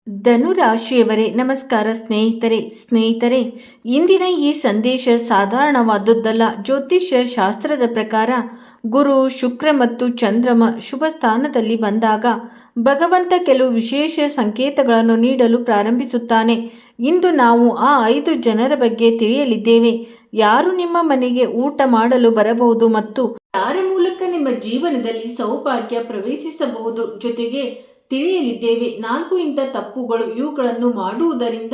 ಧನುರಾಶಿಯವರೇ ನಮಸ್ಕಾರ ಸ್ನೇಹಿತರೆ ಇಂದಿನ ಈ ಸಂದೇಶ ಸಾಧಾರಣವಾದದ್ದಲ್ಲ. ಜ್ಯೋತಿಷ್ಯ ಶಾಸ್ತ್ರದ ಪ್ರಕಾರ ಗುರು ಶುಕ್ರ ಮತ್ತು ಚಂದ್ರಮ ಶುಭ ಸ್ಥಾನದಲ್ಲಿ ಬಂದಾಗ ಭಗವಂತ ಕೆಲವು ವಿಶೇಷ ಸಂಕೇತಗಳನ್ನು ನೀಡಲು ಪ್ರಾರಂಭಿಸುತ್ತಾನೆ. ಇಂದು ನಾವು ಆ 5 ಜನರ ಬಗ್ಗೆ ತಿಳಿಯಲಿದ್ದೇವೆ. ಯಾರು ನಿಮ್ಮ ಮನೆಗೆ ಊಟ ಮಾಡಲು ಬರಬಹುದು ಮತ್ತು ಯಾರ ಮೂಲಕ ನಿಮ್ಮ ಜೀವನದಲ್ಲಿ ಸೌಭಾಗ್ಯ ಪ್ರವೇಶಿಸಬಹುದು. ಜೊತೆಗೆ ತಿಳಿಯಲಿದ್ದೇವೆ 4 ಇಂಥ ತಪ್ಪುಗಳು, ಇವುಗಳನ್ನು ಮಾಡುವುದರಿಂದ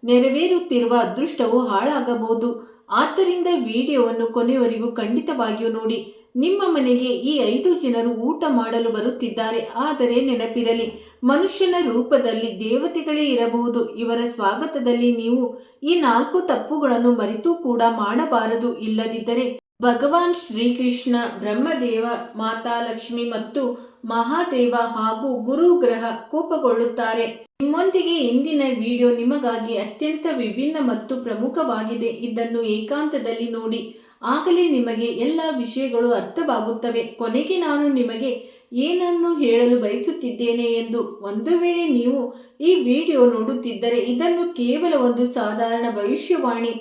ನೆರವೇರುತ್ತಿರುವ ಅದೃಷ್ಟವು ಹಾಳಾಗಬಹುದು. ಆದ್ದರಿಂದ ವಿಡಿಯೋವನ್ನು ಕೊನೆಯವರೆಗೂ ಖಂಡಿತವಾಗಿಯೂ ನೋಡಿ. ನಿಮ್ಮ ಮನೆಗೆ ಈ 5 ಜನರು ಊಟ ಮಾಡಲು ಬರುತ್ತಿದ್ದಾರೆ. ಆದರೆ ನೆನಪಿರಲಿ, ಮನುಷ್ಯನ ರೂಪದಲ್ಲಿ ದೇವತೆಗಳೇ ಇರಬಹುದು. ಇವರ ಸ್ವಾಗತದಲ್ಲಿ ನೀವು ಈ 4 ತಪ್ಪುಗಳನ್ನು ಮರೆತು ಕೂಡ ಮಾಡಬಾರದು. ಇಲ್ಲದಿದ್ದರೆ ಭಗವಾನ್ ಶ್ರೀಕೃಷ್ಣ, ಬ್ರಹ್ಮದೇವ, ಮಾತಾ ಲಕ್ಷ್ಮಿ ಮತ್ತು ಮಹಾದೇವ ಹಾಗೂ ಗುರು ಗ್ರಹ ಕೋಪಗೊಳ್ಳುತ್ತಾರೆ. ನಿಮ್ಮೊಂದಿಗೆ ಇಂದಿನ ವಿಡಿಯೋ ನಿಮಗಾಗಿ ಅತ್ಯಂತ ವಿಭಿನ್ನ ಮತ್ತು ಪ್ರಮುಖವಾಗಿದೆ. ಇದನ್ನು ಏಕಾಂತದಲ್ಲಿ ನೋಡಿ, ಆಗಲೇ ನಿಮಗೆ ಎಲ್ಲ ವಿಷಯಗಳು ಅರ್ಥವಾಗುತ್ತವೆ. ಕೊನೆಗೆ ನಾನು ನಿಮಗೆ ಏನನ್ನು ಹೇಳಲು ಬಯಸುತ್ತಿದ್ದೇನೆ ಎಂದು ಒಂದು ವೇಳೆ ನೀವು ಈ ವಿಡಿಯೋ ನೋಡುತ್ತಿದ್ದರೆ ಇದನ್ನು ಕೇವಲ ಒಂದು ಸಾಧಾರಣ ಭವಿಷ್ಯವಾಣಿ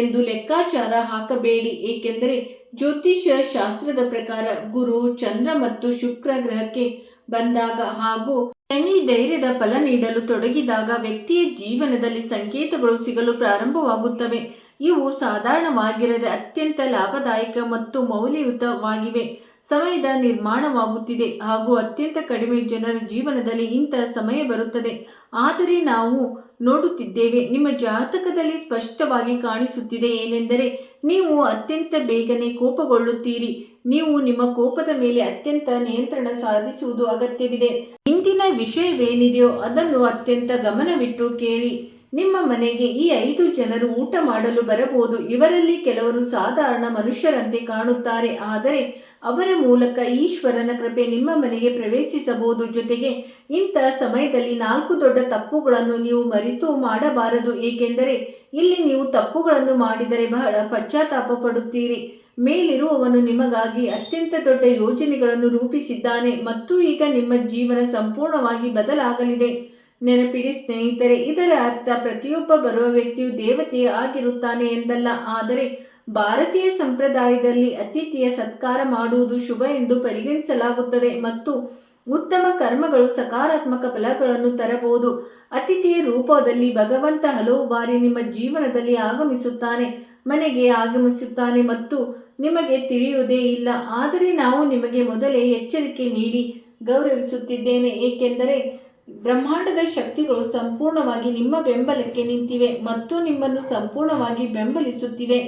ಎಂದು ಲೆಕ್ಕಾಚಾರ ಹಾಕಬೇಡಿ. ಏಕೆಂದರೆ ಜ್ಯೋತಿಷ್ಯ ಶಾಸ್ತ್ರದ ಪ್ರಕಾರ ಗುರು, ಚಂದ್ರ ಮತ್ತು ಶುಕ್ರ ಗ್ರಹಕ್ಕೆ ಬಂದಾಗ ಹಾಗೂ ಶನಿ ಧೈರ್ಯದ ಫಲ ನೀಡಲು ತೊಡಗಿದಾಗ ವ್ಯಕ್ತಿಯ ಜೀವನದಲ್ಲಿ ಸಂಕೇತಗಳು ಸಿಗಲು ಪ್ರಾರಂಭವಾಗುತ್ತವೆ. ಇವು ಸಾಧಾರಣವಾಗಿರದೆ ಅತ್ಯಂತ ಲಾಭದಾಯಕ ಮತ್ತು ಮೌಲ್ಯಯುತವಾಗಿವೆ. ಸಮಯದ ನಿರ್ಮಾಣವಾಗುತ್ತಿದೆ ಹಾಗೂ ಅತ್ಯಂತ ಕಡಿಮೆ ಜನರ ಜೀವನದಲ್ಲಿ ಇಂತಹ ಸಮಯ ಬರುತ್ತದೆ. ಆದರೆ ನಾವು ನೋಡುತ್ತಿದ್ದೇವೆ, ನಿಮ್ಮ ಜಾತಕದಲ್ಲಿ ಸ್ಪಷ್ಟವಾಗಿ ಕಾಣಿಸುತ್ತಿದೆ ಏನೆಂದರೆ ನೀವು ಅತ್ಯಂತ ಬೇಗನೆ ಕೋಪಗೊಳ್ಳುತ್ತೀರಿ. ನೀವು ನಿಮ್ಮ ಕೋಪದ ಮೇಲೆ ಅತ್ಯಂತ ನಿಯಂತ್ರಣ ಸಾಧಿಸುವುದು ಅಗತ್ಯವಿದೆ. ಇಂದಿನ ವಿಷಯವೇನಿದೆಯೋ ಅದನ್ನು ಅತ್ಯಂತ ಗಮನವಿಟ್ಟು ಕೇಳಿ. ನಿಮ್ಮ ಮನೆಗೆ ಈ 5 ಜನರು ಊಟ ಮಾಡಲು ಬರಬಹುದು. ಇವರಲ್ಲಿ ಕೆಲವರು ಸಾಧಾರಣ ಮನುಷ್ಯರಂತೆ ಕಾಣುತ್ತಾರೆ, ಆದರೆ ಅವರ ಮೂಲಕ ಈಶ್ವರನ ಕೃಪೆ ನಿಮ್ಮ ಮನೆಗೆ ಪ್ರವೇಶಿಸಬಹುದು. ಜೊತೆಗೆ ಇಂತಹ ಸಮಯದಲ್ಲಿ 4 ದೊಡ್ಡ ತಪ್ಪುಗಳನ್ನು ನೀವು ಮರೆತು ಮಾಡಬಾರದು. ಏಕೆಂದರೆ ಇಲ್ಲಿ ನೀವು ತಪ್ಪುಗಳನ್ನು ಮಾಡಿದರೆ ಬಹಳ ಪಶ್ಚಾತ್ತಾಪ ಪಡುತ್ತೀರಿ. ಮೇಲಿರುವವನು ನಿಮಗಾಗಿ ಅತ್ಯಂತ ದೊಡ್ಡ ಯೋಜನೆಗಳನ್ನು ರೂಪಿಸಿದ್ದಾನೆ ಮತ್ತು ಈಗ ನಿಮ್ಮ ಜೀವನ ಸಂಪೂರ್ಣವಾಗಿ ಬದಲಾಗಲಿದೆ. ನೆನಪಿಡಿ ಸ್ನೇಹಿತರೆ, ಇದರ ಅರ್ಥ ಪ್ರತಿಯೊಬ್ಬ ಬರುವ ವ್ಯಕ್ತಿಯು ದೇವತೆಯೇ ಆಗಿರುತ್ತಾನೆ ಎಂದಲ್ಲ. ಆದರೆ ಭಾರತೀಯ ಸಂಪ್ರದಾಯದಲ್ಲಿ ಅತಿಥಿಯ ಸತ್ಕಾರ ಮಾಡುವುದು ಶುಭ ಎಂದು ಪರಿಗಣಿಸಲಾಗುತ್ತದೆ ಮತ್ತು ಉತ್ತಮ ಕರ್ಮಗಳು ಸಕಾರಾತ್ಮಕ ಫಲಗಳನ್ನು ತರಬಹುದು. ಅತಿಥಿಯ ರೂಪದಲ್ಲಿ ಭಗವಂತ ಹಲವು ಬಾರಿ ನಿಮ್ಮ ಜೀವನದಲ್ಲಿ ಮನೆಗೆ ಆಗಮಿಸುತ್ತಾನೆ ಮತ್ತು ನಿಮಗೆ ತಿಳಿಯುವುದೇ ಇಲ್ಲ. ಆದರೆ ನಾವು ನಿಮಗೆ ಮೊದಲೇ ಎಚ್ಚರಿಕೆ ನೀಡಿ ಗೌರವಿಸುತ್ತಿದ್ದೇನೆ, ಏಕೆಂದರೆ ಬ್ರಹ್ಮಾಂಡದ ಶಕ್ತಿಗಳು ಸಂಪೂರ್ಣವಾಗಿ ನಿಮ್ಮ ಬೆಂಬಲಕ್ಕೆ ನಿಂತಿವೆ ಮತ್ತು ನಿಮ್ಮನ್ನು ಸಂಪೂರ್ಣವಾಗಿ ಬೆಂಬಲಿಸುತ್ತಿವೆ.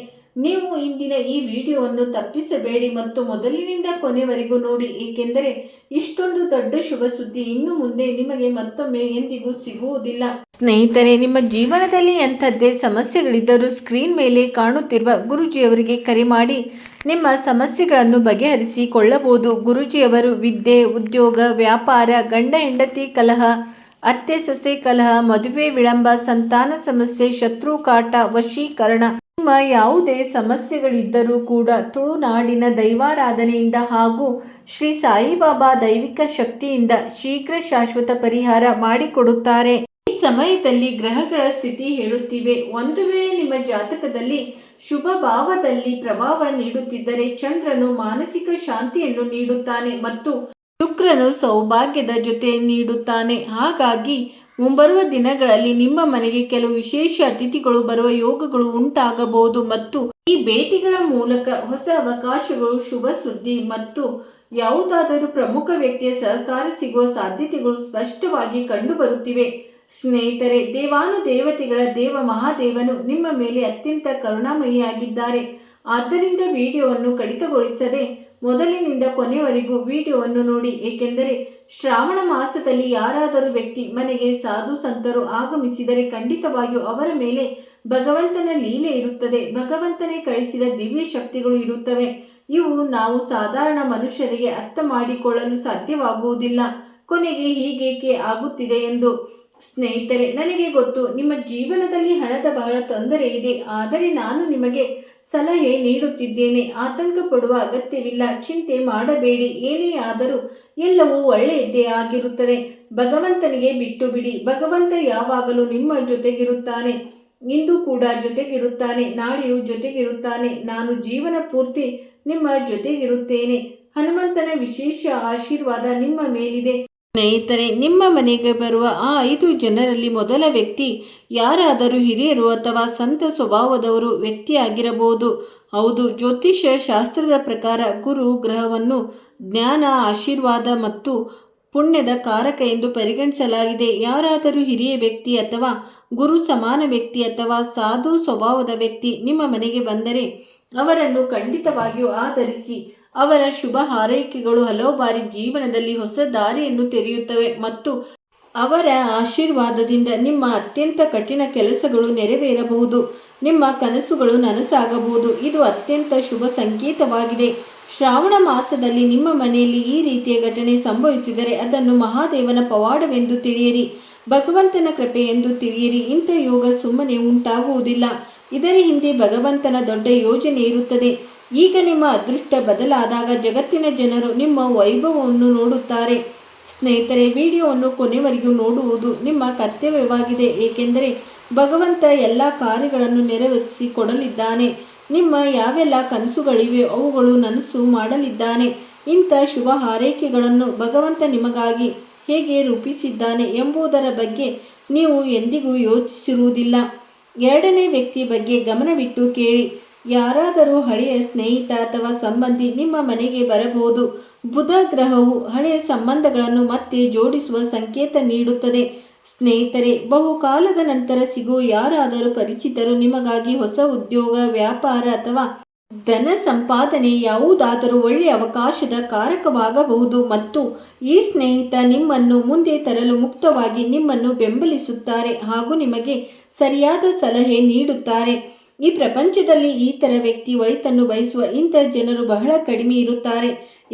ನೀವು ಇಂದಿನ ಈ ವಿಡಿಯೋವನ್ನು ತಪ್ಪಿಸಬೇಡಿ ಮತ್ತು ಮೊದಲಿನಿಂದ ಕೊನೆವರೆಗೂ ನೋಡಿ, ಏಕೆಂದರೆ ಇಷ್ಟೊಂದು ದೊಡ್ಡ ಶುಭ ಸುದ್ದಿ ಇನ್ನು ಮುಂದೆ ನಿಮಗೆ ಮತ್ತೊಮ್ಮೆ ಎಂದಿಗೂ ಸಿಗುವುದಿಲ್ಲ. ಸ್ನೇಹಿತರೆ, ನಿಮ್ಮ ಜೀವನದಲ್ಲಿ ಎಂಥದ್ದೇ ಸಮಸ್ಯೆಗಳಿದ್ದರೂ ಸ್ಕ್ರೀನ್ ಮೇಲೆ ಕಾಣುತ್ತಿರುವ ಗುರುಜಿಯವರಿಗೆ ಕರೆ ಮಾಡಿ ನಿಮ್ಮ ಸಮಸ್ಯೆಗಳನ್ನು ಬಗೆಹರಿಸಿಕೊಳ್ಳಬಹುದು. ಗುರುಜಿಯವರು ವಿದ್ಯೆ, ಉದ್ಯೋಗ, ವ್ಯಾಪಾರ, ಗಂಡ ಹೆಂಡತಿ ಕಲಹ, ಅತ್ತೆ ಸೊಸೆ ಕಲಹ, ಮದುವೆ ವಿಳಂಬ, ಸಂತಾನ ಸಮಸ್ಯೆ, ಶತ್ರು ಕಾಟ, ವಶೀಕರಣ, ನಿಮ್ಮ ಯಾವುದೇ ಸಮಸ್ಯೆಗಳಿದ್ದರೂ ಕೂಡ ತುಳುನಾಡಿನ ದೈವಾರಾಧನೆಯಿಂದ ಹಾಗೂ ಶ್ರೀ ಸಾಯಿಬಾಬಾ ದೈವಿಕ ಶಕ್ತಿಯಿಂದ ಶೀಘ್ರ ಶಾಶ್ವತ ಪರಿಹಾರ ಮಾಡಿಕೊಡುತ್ತಾರೆ. ಈ ಸಮಯದಲ್ಲಿ ಗ್ರಹಗಳ ಸ್ಥಿತಿ ಹೇಳುತ್ತಿವೆ. ಒಂದು ವೇಳೆ ನಿಮ್ಮ ಜಾತಕದಲ್ಲಿ ಶುಭ ಭಾವದಲ್ಲಿ ಪ್ರಭಾವ ನೀಡುತ್ತಿದ್ದರೆ ಚಂದ್ರನು ಮಾನಸಿಕ ಶಾಂತಿಯನ್ನು ನೀಡುತ್ತಾನೆ ಮತ್ತು ಶುಕ್ರನು ಸೌಭಾಗ್ಯದ ಜೊತೆ ನೀಡುತ್ತಾನೆ. ಹಾಗಾಗಿ ಮುಂಬರುವ ದಿನಗಳಲ್ಲಿ ನಿಮ್ಮ ಮನೆಗೆ ಕೆಲವು ವಿಶೇಷ ಅತಿಥಿಗಳು ಬರುವ ಯೋಗಗಳು ಉಂಟಾಗಬಹುದು ಮತ್ತು ಈ ಭೇಟಿಗಳ ಮೂಲಕ ಹೊಸ ಅವಕಾಶಗಳು, ಶುಭ ಸುದ್ದಿ ಮತ್ತು ಯಾವುದಾದರೂ ಪ್ರಮುಖ ವ್ಯಕ್ತಿಯ ಸಹಕಾರ ಸಿಗುವ ಸಾಧ್ಯತೆಗಳು ಸ್ಪಷ್ಟವಾಗಿ ಕಂಡುಬರುತ್ತಿವೆ. ಸ್ನೇಹಿತರೆ, ದೇವಾನುದೇವತೆಗಳ ದೇವ ಮಹಾದೇವನು ನಿಮ್ಮ ಮೇಲೆ ಅತ್ಯಂತ ಕರುಣಾಮಯಿಯಾಗಿದ್ದಾರೆ. ಆದ್ದರಿಂದ ವಿಡಿಯೋವನ್ನು ಕಡಿತಗೊಳಿಸದೆ ಮೊದಲಿನಿಂದ ಕೊನೆಯವರೆಗೂ ವಿಡಿಯೋವನ್ನು ನೋಡಿ. ಏಕೆಂದರೆ ಶ್ರಾವಣ ಮಾಸದಲ್ಲಿ ಯಾರಾದರೂ ವ್ಯಕ್ತಿ ಮನೆಗೆ ಸಾಧು ಸಂತರು ಆಗಮಿಸಿದರೆ ಖಂಡಿತವಾಗಿಯೂ ಅವರ ಮೇಲೆ ಭಗವಂತನ ಲೀಲೆ ಇರುತ್ತದೆ. ಭಗವಂತನೇ ಕಳಿಸಿದ ದಿವ್ಯ ಶಕ್ತಿಗಳು ಇರುತ್ತವೆ. ಇವು ನಾವು ಸಾಧಾರಣ ಮನುಷ್ಯರಿಗೆ ಅರ್ಥ ಮಾಡಿಕೊಳ್ಳಲು ಸಾಧ್ಯವಾಗುವುದಿಲ್ಲ. ಕೊನೆಗೆ ಹೀಗೇಕೆ ಆಗುತ್ತಿದೆ ಎಂದು. ಸ್ನೇಹಿತರೆ, ನನಗೆ ಗೊತ್ತು, ನಿಮ್ಮ ಜೀವನದಲ್ಲಿ ಹಣದ ಬಹಳ ತೊಂದರೆ ಇದೆ. ಆದರೆ ನಾನು ನಿಮಗೆ ಸಲಹೆ ನೀಡುತ್ತಿದ್ದೇನೆ. ಆತಂಕ ಪಡುವ ಅಗತ್ಯವಿಲ್ಲ. ಚಿಂತೆ ಮಾಡಬೇಡಿ. ಏನೇ ಆದರೂ ಎಲ್ಲವೂ ಒಳ್ಳೆಯದ್ದೇ ಆಗಿರುತ್ತದೆ. ಭಗವಂತನಿಗೆ ಬಿಟ್ಟು ಬಿಡಿ. ಭಗವಂತ ಯಾವಾಗಲೂ ನಿಮ್ಮ ಜೊತೆಗಿರುತ್ತಾನೆ. ಇಂದು ಕೂಡ ಜೊತೆಗಿರುತ್ತಾನೆ, ನಾಳೆಯೂ ಜೊತೆಗಿರುತ್ತಾನೆ. ನಾನು ಜೀವನ ಪೂರ್ತಿ ನಿಮ್ಮ ಜೊತೆಗಿರುತ್ತೇನೆ. ಹನುಮಂತನ ವಿಶೇಷ ಆಶೀರ್ವಾದ ನಿಮ್ಮ ಮೇಲಿದೆ. ಸ್ನೇಹಿತರೆ, ನಿಮ್ಮ ಮನೆಗೆ ಬರುವ ಆ 5 ಜನರಲ್ಲಿ ಮೊದಲ ವ್ಯಕ್ತಿ ಯಾರಾದರೂ ಹಿರಿಯರು ಅಥವಾ ಸಂತ ಸ್ವಭಾವದವರು ವ್ಯಕ್ತಿಯಾಗಿರಬಹುದು. ಹೌದು, ಜ್ಯೋತಿಷ್ಯ ಶಾಸ್ತ್ರದ ಪ್ರಕಾರ ಗುರು ಗ್ರಹವನ್ನು ಜ್ಞಾನ, ಆಶೀರ್ವಾದ ಮತ್ತು ಪುಣ್ಯದ ಕಾರಕ ಎಂದು ಪರಿಗಣಿಸಲಾಗಿದೆ. ಯಾರಾದರೂ ಹಿರಿಯ ವ್ಯಕ್ತಿ ಅಥವಾ ಗುರು ಸಮಾನ ವ್ಯಕ್ತಿ ಅಥವಾ ಸಾಧು ಸ್ವಭಾವದ ವ್ಯಕ್ತಿ ನಿಮ್ಮ ಮನೆಗೆ ಬಂದರೆ ಅವರನ್ನು ಖಂಡಿತವಾಗಿಯೂ ಆಧರಿಸಿ. ಅವರ ಶುಭ ಹಾರೈಕೆಗಳು ಹಲವು ಬಾರಿ ಜೀವನದಲ್ಲಿ ಹೊಸ ದಾರಿಯನ್ನು ತೆರೆಯುತ್ತವೆ ಮತ್ತು ಅವರ ಆಶೀರ್ವಾದದಿಂದ ನಿಮ್ಮ ಅತ್ಯಂತ ಕಠಿಣ ಕೆಲಸಗಳು ನೆರವೇರಬಹುದು. ನಿಮ್ಮ ಕನಸುಗಳು ನನಸಾಗಬಹುದು. ಇದು ಅತ್ಯಂತ ಶುಭ ಸಂಕೇತವಾಗಿದೆ. ಶ್ರಾವಣ ಮಾಸದಲ್ಲಿ ನಿಮ್ಮ ಮನೆಯಲ್ಲಿ ಈ ರೀತಿಯ ಘಟನೆ ಸಂಭವಿಸಿದರೆ ಅದನ್ನು ಮಹಾದೇವನ ಪವಾಡವೆಂದು ತಿಳಿಯಿರಿ, ಭಗವಂತನ ಕೃಪೆ ಎಂದು ತಿಳಿಯಿರಿ. ಇಂಥ ಯೋಗ ಸುಮ್ಮನೆ ಉಂಟಾಗುವುದಿಲ್ಲ. ಇದರ ಹಿಂದೆ ಭಗವಂತನ ದೊಡ್ಡ ಯೋಜನೆ ಇರುತ್ತದೆ. ಈಗ ನಿಮ್ಮ ಅದೃಷ್ಟ ಬದಲಾದಾಗ ಜಗತ್ತಿನ ಜನರು ನಿಮ್ಮ ವೈಭವವನ್ನು ನೋಡುತ್ತಾರೆ. ಸ್ನೇಹಿತರೆ, ವಿಡಿಯೋವನ್ನು ಕೊನೆವರೆಗೂ ನೋಡುವುದು ನಿಮ್ಮ ಕರ್ತವ್ಯವಾಗಿದೆ, ಏಕೆಂದರೆ ಭಗವಂತ ಎಲ್ಲ ಕಾರ್ಯಗಳನ್ನು ನೆರವೇರಿಸಿ ಕೊಡಲಿದ್ದಾನೆ. ನಿಮ್ಮ ಯಾವೆಲ್ಲ ಕನಸುಗಳಿವೆ ಅವುಗಳು ನನಸು ಮಾಡಲಿದ್ದಾನೆ. ಇಂಥ ಶುಭ ಹಾರೈಕೆಗಳನ್ನು ಭಗವಂತ ನಿಮಗಾಗಿ ಹೇಗೆ ರೂಪಿಸಿದ್ದಾನೆ ಎಂಬುದರ ಬಗ್ಗೆ ನೀವು ಎಂದಿಗೂ ಯೋಚಿಸಿರುವುದಿಲ್ಲ. ಎರಡನೇ ವ್ಯಕ್ತಿ ಬಗ್ಗೆ ಗಮನವಿಟ್ಟು ಕೇಳಿ. ಯಾರಾದರೂ ಹಳೆಯ ಸ್ನೇಹಿತ ಅಥವಾ ಸಂಬಂಧಿ ನಿಮ್ಮ ಮನೆಗೆ ಬರಬಹುದು. ಬುಧ ಗ್ರಹವು ಹಳೆಯ ಸಂಬಂಧಗಳನ್ನು ಮತ್ತೆ ಜೋಡಿಸುವ ಸಂಕೇತ ನೀಡುತ್ತದೆ. ಸ್ನೇಹಿತರೆ, ಬಹುಕಾಲದ ನಂತರ ಸಿಗುವ ಯಾರಾದರೂ ಪರಿಚಿತರು ನಿಮಗಾಗಿ ಹೊಸ ಉದ್ಯೋಗ, ವ್ಯಾಪಾರ ಅಥವಾ ಧನ ಸಂಪಾದನೆ ಯಾವುದಾದರೂ ಒಳ್ಳೆಯ ಅವಕಾಶದ ಕಾರಕವಾಗಬಹುದು ಮತ್ತು ಈ ಸ್ನೇಹಿತ ನಿಮ್ಮನ್ನು ಮುಂದೆ ತರಲು ಮುಕ್ತವಾಗಿ ನಿಮ್ಮನ್ನು ಬೆಂಬಲಿಸುತ್ತಾರೆ ಹಾಗೂ ನಿಮಗೆ ಸರಿಯಾದ ಸಲಹೆ ನೀಡುತ್ತಾರೆ. ಈ ಪ್ರಪಂಚದಲ್ಲಿ ಈ ಥರ ವ್ಯಕ್ತಿ ಒಳಿತನ್ನು ಬಯಸುವ ಇಂಥ ಜನರು ಬಹಳ ಕಡಿಮೆ ಇರುತ್ತಾರೆ,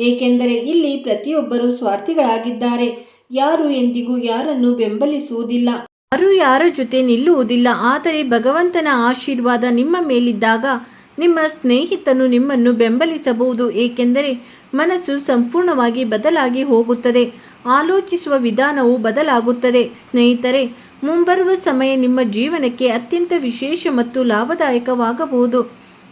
ಏಕೆಂದರೆ ಇಲ್ಲಿ ಪ್ರತಿಯೊಬ್ಬರೂ ಸ್ವಾರ್ಥಿಗಳಾಗಿದ್ದಾರೆ. ಯಾರು ಎಂದಿಗೂ ಯಾರನ್ನು ಬೆಂಬಲಿಸುವುದಿಲ್ಲ, ಯಾರು ಯಾರ ಜೊತೆ ನಿಲ್ಲುವುದಿಲ್ಲ. ಆದರೆ ಭಗವಂತನ ಆಶೀರ್ವಾದ ನಿಮ್ಮ ಮೇಲಿದ್ದಾಗ ನಿಮ್ಮ ಸ್ನೇಹಿತನು ನಿಮ್ಮನ್ನು ಬೆಂಬಲಿಸಬಹುದು, ಏಕೆಂದರೆ ಮನಸ್ಸು ಸಂಪೂರ್ಣವಾಗಿ ಬದಲಾಗಿ ಹೋಗುತ್ತದೆ, ಆಲೋಚಿಸುವ ವಿಧಾನವು ಬದಲಾಗುತ್ತದೆ. ಸ್ನೇಹಿತರೆ, ಮುಂಬರುವ ಸಮಯ ನಿಮ್ಮ ಜೀವನಕ್ಕೆ ಅತ್ಯಂತ ವಿಶೇಷ ಮತ್ತು ಲಾಭದಾಯಕವಾಗಬಹುದು.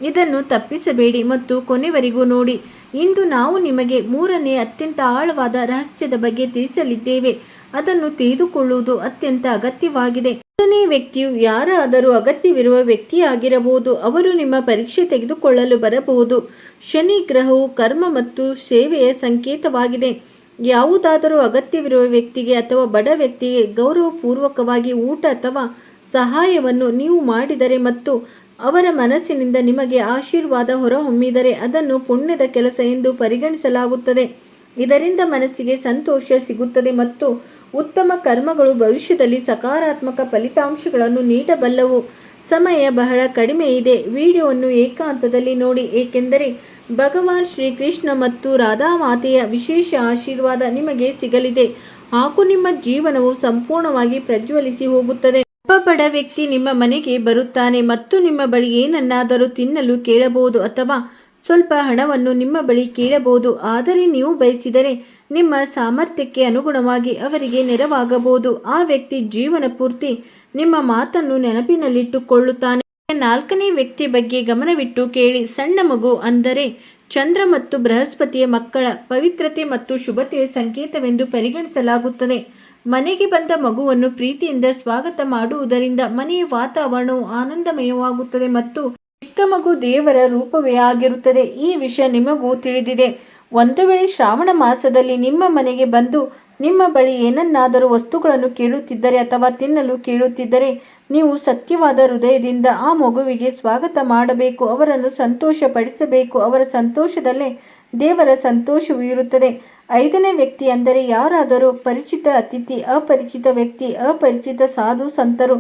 ಇದನ್ನು ತಪ್ಪಿಸಬೇಡಿ ಮತ್ತು ಕೊನೆವರೆಗೂ ನೋಡಿ. ಇಂದು ನಾವು ನಿಮಗೆ 3ನೇ ಅತ್ಯಂತ ಆಳವಾದ ರಹಸ್ಯದ ಬಗ್ಗೆ ತಿಳಿಸಲಿದ್ದೇವೆ. ಅದನ್ನು ತಿಳಿದುಕೊಳ್ಳುವುದು ಅತ್ಯಂತ ಅಗತ್ಯವಾಗಿದೆ. 3ನೇ ವ್ಯಕ್ತಿಯು ಯಾರಾದರೂ ಅಗತ್ಯವಿರುವ ವ್ಯಕ್ತಿಯಾಗಿರಬಹುದು. ಅವರು ನಿಮ್ಮ ಪರೀಕ್ಷೆ ತೆಗೆದುಕೊಳ್ಳಲು ಬರಬಹುದು. ಶನಿ ಗ್ರಹವು ಕರ್ಮ ಮತ್ತು ಸೇವೆಯ ಸಂಕೇತವಾಗಿದೆ. ಯಾವುದಾದರೂ ಅಗತ್ಯವಿರುವ ವ್ಯಕ್ತಿಗೆ ಅಥವಾ ಬಡ ವ್ಯಕ್ತಿಗೆ ಗೌರವಪೂರ್ವಕವಾಗಿ ಊಟ ಅಥವಾ ಸಹಾಯವನ್ನು ನೀವು ಮಾಡಿದರೆ ಮತ್ತು ಅವರ ಮನಸ್ಸಿನಿಂದ ನಿಮಗೆ ಆಶೀರ್ವಾದ ಹೊರಹೊಮ್ಮಿದರೆ ಅದನ್ನು ಪುಣ್ಯದ ಕೆಲಸ ಎಂದು ಪರಿಗಣಿಸಲಾಗುತ್ತದೆ. ಇದರಿಂದ ಮನಸ್ಸಿಗೆ ಸಂತೋಷ ಸಿಗುತ್ತದೆ ಮತ್ತು ಉತ್ತಮ ಕರ್ಮಗಳು ಭವಿಷ್ಯದಲ್ಲಿ ಸಕಾರಾತ್ಮಕ ಫಲಿತಾಂಶಗಳನ್ನು ನೀಡಬಲ್ಲವು. ಸಮಯ ಬಹಳ ಕಡಿಮೆ ಇದೆ. ವಿಡಿಯೋವನ್ನು ಏಕಾಂತದಲ್ಲಿ ನೋಡಿ, ಏಕೆಂದರೆ ಭಗವಾನ್ ಶ್ರೀಕೃಷ್ಣ ಮತ್ತು ರಾಧಾಮಾತೆಯ ವಿಶೇಷ ಆಶೀರ್ವಾದ ನಿಮಗೆ ಸಿಗಲಿದೆ ಹಾಗೂ ನಿಮ್ಮ ಜೀವನವು ಸಂಪೂರ್ಣವಾಗಿ ಪ್ರಜ್ವಲಿಸಿ ಹೋಗುತ್ತದೆ. ಒಬ್ಬ ಬಡ ವ್ಯಕ್ತಿ ನಿಮ್ಮ ಮನೆಗೆ ಬರುತ್ತಾನೆ ಮತ್ತು ನಿಮ್ಮ ಬಳಿ ಏನನ್ನಾದರೂ ತಿನ್ನಲು ಕೇಳಬಹುದು ಅಥವಾ ಸ್ವಲ್ಪ ಹಣವನ್ನು ನಿಮ್ಮ ಬಳಿ ಕೇಳಬಹುದು. ಆದರೆ ನೀವು ಬಯಸಿದರೆ ನಿಮ್ಮ ಸಾಮರ್ಥ್ಯಕ್ಕೆ ಅನುಗುಣವಾಗಿ ಅವರಿಗೆ ನೆರವಾಗಬಹುದು. ಆ ವ್ಯಕ್ತಿ ಜೀವನ ಪೂರ್ತಿ ನಿಮ್ಮ ಮಾತನ್ನು ನೆನಪಿನಲ್ಲಿಟ್ಟುಕೊಳ್ಳುತ್ತಾನೆ. 4ನೇ ವ್ಯಕ್ತಿ ಬಗ್ಗೆ ಗಮನವಿಟ್ಟು ಕೇಳಿ. ಸಣ್ಣ ಮಗು ಅಂದರೆ ಚಂದ್ರ ಮತ್ತು ಬೃಹಸ್ಪತಿಯ ಮಕ್ಕಳ ಪವಿತ್ರತೆ ಮತ್ತು ಶುಭತೆಯ ಸಂಕೇತವೆಂದು ಪರಿಗಣಿಸಲಾಗುತ್ತದೆ. ಮನೆಗೆ ಬಂದ ಮಗುವನ್ನು ಪ್ರೀತಿಯಿಂದ ಸ್ವಾಗತ ಮಾಡುವುದರಿಂದ ಮನೆಯ ವಾತಾವರಣವು ಆನಂದಮಯವಾಗುತ್ತದೆ ಮತ್ತು ಚಿಕ್ಕ ಮಗು ದೇವರ ರೂಪವೇ ಆಗಿರುತ್ತದೆ. ಈ ವಿಷಯ ನಿಮಗೂ ತಿಳಿದಿದೆ. ಒಂದು ವೇಳೆ ಶ್ರಾವಣ ಮಾಸದಲ್ಲಿ ನಿಮ್ಮ ಮನೆಗೆ ಬಂದು ನಿಮ್ಮ ಬಳಿ ಏನನ್ನಾದರೂ ವಸ್ತುಗಳನ್ನು ಕೇಳುತ್ತಿದ್ದರೆ ಅಥವಾ ತಿನ್ನಲು ಕೇಳುತ್ತಿದ್ದರೆ ನೀವು ಸತ್ಯವಾದ ಹೃದಯದಿಂದ ಆ ಮಗುವಿಗೆ ಸ್ವಾಗತ ಮಾಡಬೇಕು, ಅವರನ್ನು ಸಂತೋಷಪಡಿಸಬೇಕು. ಅವರ ಸಂತೋಷದಲ್ಲೇ ದೇವರ ಸಂತೋಷವೂ ಇರುತ್ತದೆ. 5ನೇ ವ್ಯಕ್ತಿ ಅಂದರೆ ಯಾರಾದರೂ ಪರಿಚಿತ ಅತಿಥಿ, ಅಪರಿಚಿತ ವ್ಯಕ್ತಿ, ಅಪರಿಚಿತ ಸಾಧು ಸಂತರು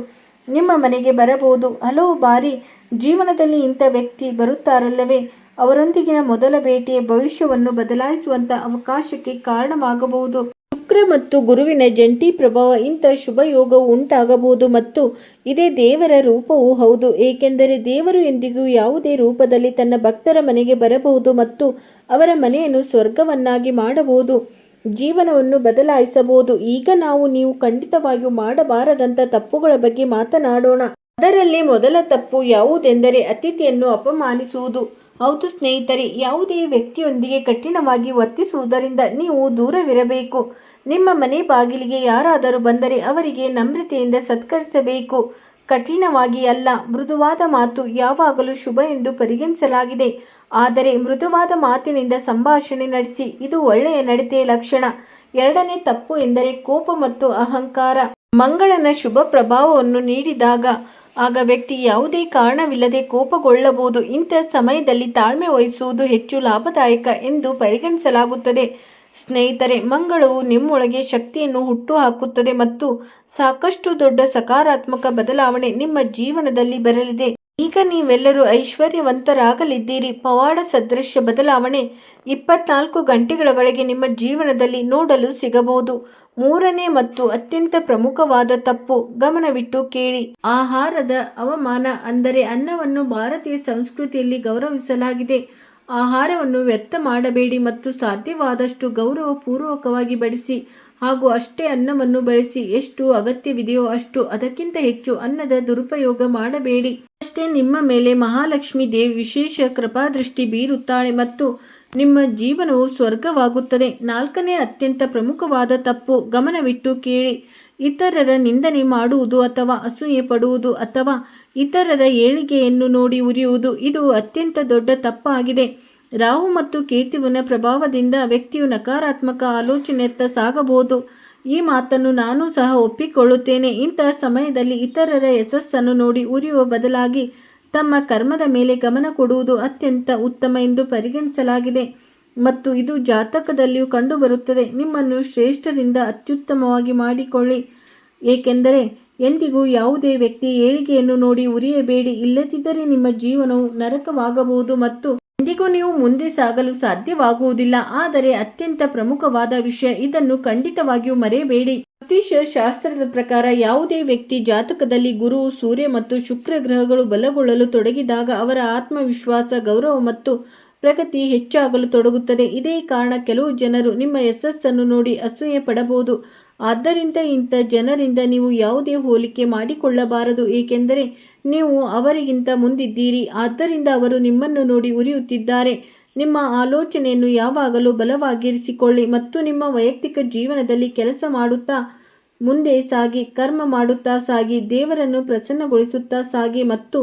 ನಿಮ್ಮ ಮನೆಗೆ ಬರಬಹುದು. ಹಲವು ಬಾರಿ ಜೀವನದಲ್ಲಿ ಇಂಥ ವ್ಯಕ್ತಿ ಬರುತ್ತಾರಲ್ಲವೇ, ಅವರೊಂದಿಗಿನ ಮೊದಲ ಭೇಟಿಯ ಭವಿಷ್ಯವನ್ನು ಬದಲಾಯಿಸುವಂಥ ಅವಕಾಶಕ್ಕೆ ಕಾರಣವಾಗಬಹುದು. ಶುಕ್ರ ಮತ್ತು ಗುರುವಿನ ಜಂಟಿ ಪ್ರಭಾವ ಇಂಥ ಶುಭ ಯೋಗವು ಉಂಟಾಗಬಹುದು ಮತ್ತು ಇದೇ ದೇವರ ರೂಪವೂ ಹೌದು, ಏಕೆಂದರೆ ದೇವರು ಎಂದಿಗೂ ಯಾವುದೇ ರೂಪದಲ್ಲಿ ತನ್ನ ಭಕ್ತರ ಮನೆಗೆ ಬರಬಹುದು ಮತ್ತು ಅವರ ಮನೆಯನ್ನು ಸ್ವರ್ಗವನ್ನಾಗಿ ಮಾಡಬಹುದು. ಜೀವನವನ್ನು ಬದಲಾಯಿಸಬಹುದು. ಈಗ ನೀವು ಖಂಡಿತವಾಗಿಯೂ ಮಾಡಬಾರದಂಥ ತಪ್ಪುಗಳ ಬಗ್ಗೆ ಮಾತನಾಡೋಣ. ಅದರಲ್ಲಿ ಮೊದಲ ತಪ್ಪು ಯಾವುದೆಂದರೆ ಅತಿಥಿಯನ್ನು ಅಪಮಾನಿಸುವುದು. ಹೌದು ಸ್ನೇಹಿತರೆ, ಯಾವುದೇ ವ್ಯಕ್ತಿಯೊಂದಿಗೆ ಕಠಿಣವಾಗಿ ವರ್ತಿಸುವುದರಿಂದ ನೀವು ದೂರವಿರಬೇಕು. ನಿಮ್ಮ ಮನೆ ಬಾಗಿಲಿಗೆ ಯಾರಾದರೂ ಬಂದರೆ ಅವರಿಗೆ ನಮ್ರತೆಯಿಂದ ಸತ್ಕರಿಸಬೇಕು, ಕಠಿಣವಾಗಿ ಅಲ್ಲ. ಮೃದುವಾದ ಮಾತು ಯಾವಾಗಲೂ ಶುಭ ಎಂದು ಪರಿಗಣಿಸಲಾಗಿದೆ, ಆದರೆ ಮೃದುವಾದ ಮಾತಿನಿಂದ ಸಂಭಾಷಣೆ ನಡೆಸಿ, ಇದು ಒಳ್ಳೆಯ ನಡತೆಯ ಲಕ್ಷಣ. ಎರಡನೇ ತಪ್ಪು ಎಂದರೆ ಕೋಪ ಮತ್ತು ಅಹಂಕಾರ. ಮಂಗಳನ ಶುಭ ಪ್ರಭಾವವನ್ನು ನೀಡಿದಾಗ ಆಗ ವ್ಯಕ್ತಿ ಯಾವುದೇ ಕಾರಣವಿಲ್ಲದೆ ಕೋಪಗೊಳ್ಳಬಹುದು. ಇಂಥ ಸಮಯದಲ್ಲಿ ತಾಳ್ಮೆ ವಹಿಸುವುದು ಹೆಚ್ಚು ಲಾಭದಾಯಕ ಎಂದು ಪರಿಗಣಿಸಲಾಗುತ್ತದೆ. ಸ್ನೇಹಿತರೆ, ಮಂಗಳವು ನಿಮ್ಮೊಳಗೆ ಶಕ್ತಿಯನ್ನು ಹುಟ್ಟುಹಾಕುತ್ತದೆ ಮತ್ತು ಸಾಕಷ್ಟು ದೊಡ್ಡ ಸಕಾರಾತ್ಮಕ ಬದಲಾವಣೆ ನಿಮ್ಮ ಜೀವನದಲ್ಲಿ ಬರಲಿದೆ. ಈಗ ನೀವೆಲ್ಲರೂ ಐಶ್ವರ್ಯವಂತರಾಗಲಿದ್ದೀರಿ. ಪವಾಡ ಸದೃಶ ಬದಲಾವಣೆ 24 ಗಂಟೆಗಳವರೆಗೆ ನಿಮ್ಮ ಜೀವನದಲ್ಲಿ ನೋಡಲು ಸಿಗಬಹುದು. ಮೂರನೇ ಮತ್ತು ಅತ್ಯಂತ ಪ್ರಮುಖವಾದ ತಪ್ಪು, ಗಮನವಿಟ್ಟು ಕೇಳಿ. ಆಹಾರದ ಅವಮಾನ. ಅಂದರೆ ಅನ್ನವನ್ನು ಭಾರತೀಯ ಸಂಸ್ಕೃತಿಯಲ್ಲಿ ಗೌರವಿಸಲಾಗಿದೆ. ಆಹಾರವನ್ನು ವ್ಯರ್ಥ ಮಾಡಬೇಡಿ ಮತ್ತು ಸಾಧ್ಯವಾದಷ್ಟು ಗೌರವಪೂರ್ವಕವಾಗಿ ಬಡಿಸಿ, ಹಾಗೂ ಅಷ್ಟೇ ಅನ್ನವನ್ನು ಬಳಸಿ. ಎಷ್ಟು ಅಗತ್ಯವಿದೆಯೋ ಅಷ್ಟು, ಅದಕ್ಕಿಂತ ಹೆಚ್ಚು ಅನ್ನದ ದುರುಪಯೋಗ ಮಾಡಬೇಡಿ. ಅಷ್ಟೇ ನಿಮ್ಮ ಮೇಲೆ ಮಹಾಲಕ್ಷ್ಮಿ ದೇವಿ ವಿಶೇಷ ಕೃಪಾದೃಷ್ಟಿ ಬೀರುತ್ತಾಳೆ ಮತ್ತು ನಿಮ್ಮ ಜೀವನವು ಸ್ವರ್ಗವಾಗುತ್ತದೆ. ನಾಲ್ಕನೇ ಅತ್ಯಂತ ಪ್ರಮುಖವಾದ ತಪ್ಪು, ಗಮನವಿಟ್ಟು ಕೇಳಿ. ಇತರರ ನಿಂದನೆ ಮಾಡುವುದು ಅಥವಾ ಅಸೂಯೆ ಪಡುವುದು ಅಥವಾ ಇತರರ ಏಳಿಗೆಯನ್ನು ನೋಡಿ ಉರಿಯುವುದು, ಇದು ಅತ್ಯಂತ ದೊಡ್ಡ ತಪ್ಪಾಗಿದೆ. ರಾಹು ಮತ್ತು ಕೇತುವಿನ ಪ್ರಭಾವದಿಂದ ವ್ಯಕ್ತಿಯು ನಕಾರಾತ್ಮಕ ಆಲೋಚನೆಯತ್ತ ಸಾಗಬಹುದು. ಈ ಮಾತನ್ನು ನಾನು ಸಹ ಒಪ್ಪಿಕೊಳ್ಳುತ್ತೇನೆ. ಇಂತಹ ಸಮಯದಲ್ಲಿ ಇತರರ ಯಶಸ್ಸನ್ನು ನೋಡಿ ಉರಿಯುವ ಬದಲಾಗಿ ತಮ್ಮ ಕರ್ಮದ ಮೇಲೆ ಗಮನ ಕೊಡುವುದು ಅತ್ಯಂತ ಉತ್ತಮ ಎಂದು ಪರಿಗಣಿಸಲಾಗಿದೆ ಮತ್ತು ಇದು ಜಾತಕದಲ್ಲಿಯೂ ಕಂಡುಬರುತ್ತದೆ. ನಿಮ್ಮನ್ನು ಶ್ರೇಷ್ಠರಿಂದ ಅತ್ಯುತ್ತಮವಾಗಿ ಮಾಡಿಕೊಳ್ಳಿ, ಏಕೆಂದರೆ ಎಂದಿಗೂ ಯಾವುದೇ ವ್ಯಕ್ತಿಯ ಏಳಿಗೆಯನ್ನು ನೋಡಿ ಉರಿಯಬೇಡಿ. ಇಲ್ಲದಿದ್ದರೆ ನಿಮ್ಮ ಜೀವನವು ನರಕವಾಗಬಹುದು ಮತ್ತು ಎಂದಿಗೂ ನೀವು ಮುಂದೆ ಸಾಗಲು ಸಾಧ್ಯವಾಗುವುದಿಲ್ಲ. ಆದರೆ ಅತ್ಯಂತ ಪ್ರಮುಖವಾದ ವಿಷಯ, ಇದನ್ನು ಖಂಡಿತವಾಗಿಯೂ ಮರೆಯಬೇಡಿ. ಜ್ಯೋತಿಷ್ಯ ಶಾಸ್ತ್ರದ ಪ್ರಕಾರ ಯಾವುದೇ ವ್ಯಕ್ತಿ ಜಾತಕದಲ್ಲಿ ಗುರು, ಸೂರ್ಯ ಮತ್ತು ಶುಕ್ರ ಗ್ರಹಗಳು ಬಲಗೊಳ್ಳಲು ತೊಡಗಿದಾಗ ಅವರ ಆತ್ಮವಿಶ್ವಾಸ, ಗೌರವ ಮತ್ತು ಪ್ರಗತಿ ಹೆಚ್ಚಾಗಲು ತೊಡಗುತ್ತದೆ. ಇದೇ ಕಾರಣ ಕೆಲವು ಜನರು ನಿಮ್ಮ ಯಶಸ್ಸನ್ನು ನೋಡಿ ಅಸೂಯೆ ಪಡಬಹುದು. ಆದ್ದರಿಂದ ಇಂಥ ಜನರಿಂದ ನೀವು ಯಾವುದೇ ಹೋಲಿಕೆ ಮಾಡಿಕೊಳ್ಳಬಾರದು, ಏಕೆಂದರೆ ನೀವು ಅವರಿಗಿಂತ ಮುಂದಿದ್ದೀರಿ. ಆದ್ದರಿಂದ ಅವರು ನಿಮ್ಮನ್ನು ನೋಡಿ ಉರಿಯುತ್ತಿದ್ದಾರೆ. ನಿಮ್ಮ ಆಲೋಚನೆಯನ್ನು ಯಾವಾಗಲೂ ಬಲವಾಗಿರಿಸಿಕೊಳ್ಳಿ ಮತ್ತು ನಿಮ್ಮ ವೈಯಕ್ತಿಕ ಜೀವನದಲ್ಲಿ ಕೆಲಸ ಮಾಡುತ್ತಾ ಮುಂದೆ ಸಾಗಿ, ಕರ್ಮ ಮಾಡುತ್ತಾ ಸಾಗಿ, ದೇವರನ್ನು ಪ್ರಸನ್ನಗೊಳಿಸುತ್ತಾ ಸಾಗಿ ಮತ್ತು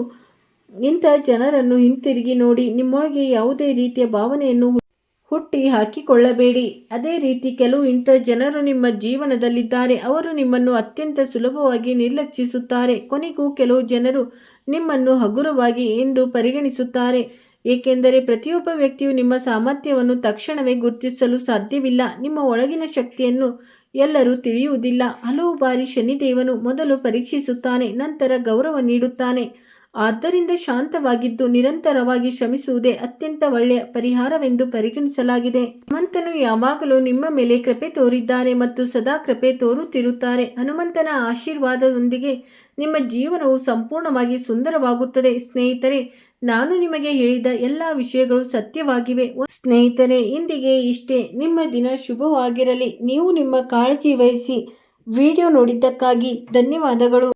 ಇಂಥ ಜನರನ್ನು ಹಿಂತಿರುಗಿ ನೋಡಿ. ನಿಮ್ಮೊಳಗೆ ಯಾವುದೇ ರೀತಿಯ ಭಾವನೆಯನ್ನು ಹುಟ್ಟಿ ಹಾಕಿಕೊಳ್ಳಬೇಡಿ. ಅದೇ ರೀತಿ ಕೆಲವು ಇಂಥ ಜನರು ನಿಮ್ಮ ಜೀವನದಲ್ಲಿದ್ದಾರೆ. ಅವರು ನಿಮ್ಮನ್ನು ಅತ್ಯಂತ ಸುಲಭವಾಗಿ ನಿರ್ಲಕ್ಷಿಸುತ್ತಾರೆ. ಕೊನೆಗೂ ಕೆಲವು ಜನರು ನಿಮ್ಮನ್ನು ಹಗುರವಾಗಿ ಎಂದು ಪರಿಗಣಿಸುತ್ತಾರೆ, ಏಕೆಂದರೆ ಪ್ರತಿಯೊಬ್ಬ ವ್ಯಕ್ತಿಯು ನಿಮ್ಮ ಸಾಮರ್ಥ್ಯವನ್ನು ತಕ್ಷಣವೇ ಗುರುತಿಸಲು ಸಾಧ್ಯವಿಲ್ಲ. ನಿಮ್ಮ ಒಳಗಿನ ಶಕ್ತಿಯನ್ನು ಎಲ್ಲರೂ ತಿಳಿಯುವುದಿಲ್ಲ. ಹಲವು ಬಾರಿ ಶನಿದೇವನು ಮೊದಲು ಪರೀಕ್ಷಿಸುತ್ತಾನೆ, ನಂತರ ಗೌರವ ನೀಡುತ್ತಾನೆ. ಆದ್ದರಿಂದ ಶಾಂತವಾಗಿದ್ದು ನಿರಂತರವಾಗಿ ಶ್ರಮಿಸುವುದೇ ಅತ್ಯಂತ ಒಳ್ಳೆಯ ಪರಿಹಾರವೆಂದು ಪರಿಗಣಿಸಲಾಗಿದೆ. ಹನುಮಂತನು ಯಾವಾಗಲೂ ನಿಮ್ಮ ಮೇಲೆ ಕೃಪೆ ತೋರಿದ್ದಾರೆ ಮತ್ತು ಸದಾ ಕೃಪೆ ತೋರುತ್ತಿರುತ್ತಾರೆ. ಹನುಮಂತನ ಆಶೀರ್ವಾದದೊಂದಿಗೆ ನಿಮ್ಮ ಜೀವನವು ಸಂಪೂರ್ಣವಾಗಿ ಸುಂದರವಾಗುತ್ತದೆ. ಸ್ನೇಹಿತರೆ, ನಾನು ನಿಮಗೆ ಹೇಳಿದ ಎಲ್ಲ ವಿಷಯಗಳು ಸತ್ಯವಾಗಿವೆ. ಸ್ನೇಹಿತರೆ, ಇಂದಿಗೆ ಇಷ್ಟೇ. ನಿಮ್ಮ ದಿನ ಶುಭವಾಗಿರಲಿ. ನೀವು ನಿಮ್ಮ ಕಾಳಜಿ ವಹಿಸಿ. ವಿಡಿಯೋ ನೋಡಿದ್ದಕ್ಕಾಗಿ ಧನ್ಯವಾದಗಳು.